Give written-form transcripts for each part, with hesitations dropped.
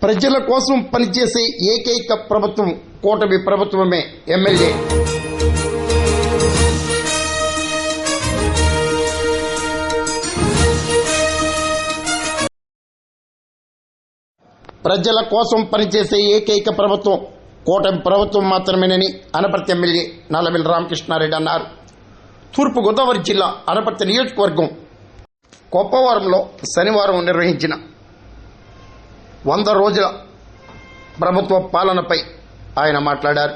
ప్రజల కోసం పనిచేసే ఏకైక ప్రభుత్వం కూటమి ప్రభుత్వమే. ఎమ్మెల్యే ప్రజల కోసం పనిచేసే ఏకైక ప్రభుత్వం కూటమి ప్రభుత్వం మాత్రమేనని అనపర్తి ఎమ్మెల్యే నల్లమిల్లి రామకృష్ణారెడ్డి అన్నారు. తూర్పుగోదావరి జిల్లా అనపర్తి నియోజకవర్గం కొప్పవరంలో శనివారం నిర్వహించిన 100 రోజుల ప్రభుత్వ పాలనపై ఆయన మాట్లాడారు.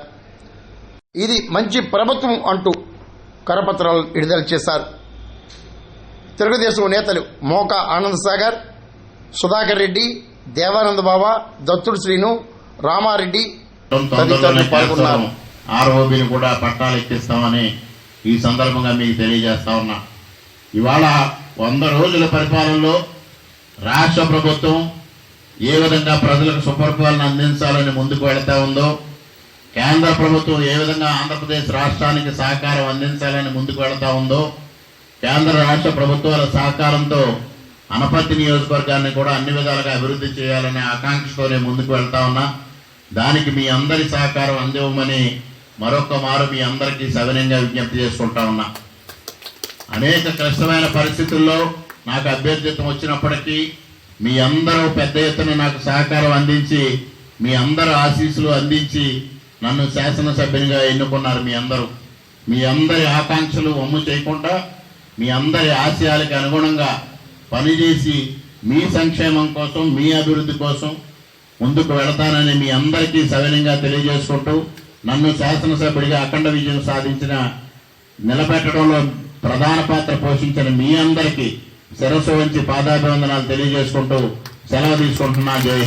ఇది మంచి ప్రభుత్వం అంటూ కరపత్రాలు విడుదల చేశారు. తెలుగుదేశం నేతలు మోకా ఆనందసాగర్, సుధాకర్ రెడ్డి, దేవానంద బాబా, దత్తుడు శ్రీను, రామారెడ్డి తదితరులు పాల్గొన్నారు. ఆర్ఓబిని కూడా పట్టాలు ఎక్కిస్తామని ఈ సందర్భంగా మీకు తెలియజేస్తా ఉన్నా. ఇవాళ 100 రోజుల పరిపాలనలో రాష్ట్ర ప్రభుత్వం ఏ విధంగా ప్రజలకు సుపరిపాలన అందించాలని ముందుకు వెళతా ఉందో, కేంద్ర ప్రభుత్వం ఏ విధంగా ఆంధ్రప్రదేశ్ రాష్ట్రానికి సహకారం అందించాలని ముందుకు వెళతా ఉందో, కేంద్ర రాష్ట్ర ప్రభుత్వాల సహకారంతో అనపర్తి నియోజకవర్గాన్ని కూడా అన్ని విధాలుగా అభివృద్ధి చేయాలనే ఆకాంక్షతోనే ముందుకు వెళ్తా ఉన్నా. దానికి మీ అందరి సహకారం అందివ్వమని మరొక మారు మీ అందరికీ సవినయంగా విజ్ఞప్తి చేసుకుంటా ఉన్నా. అనేక క్లిష్టమైన పరిస్థితుల్లో నాకు అభ్యర్థిత్వం వచ్చినప్పటికీ మీ అందరూ పెద్ద ఎత్తున నాకు సహకారం అందించి, మీ అందరూ ఆశీస్సులు అందించి నన్ను శాసనసభ్యునిగా ఎన్నుకున్నారు. మీ అందరి ఆకాంక్షలు వమ్ము చేయకుండా మీ అందరి ఆశయాలకు అనుగుణంగా పనిచేసి మీ సంక్షేమం కోసం, మీ అభివృద్ధి కోసం ముందుకు వెళతానని మీ అందరికీ సవినయంగా తెలియజేసుకుంటూ, నన్ను శాసనసభ్యుడిగా అఖండ విజయం సాధించిన నిలబెట్టడంలో ప్రధాన పాత్ర పోషించిన మీ అందరికీ శిరస్సు వంచి పాదాభివందనాలు తెలియజేసుకుంటూ సెలవు తీసుకుంటున్నా. జై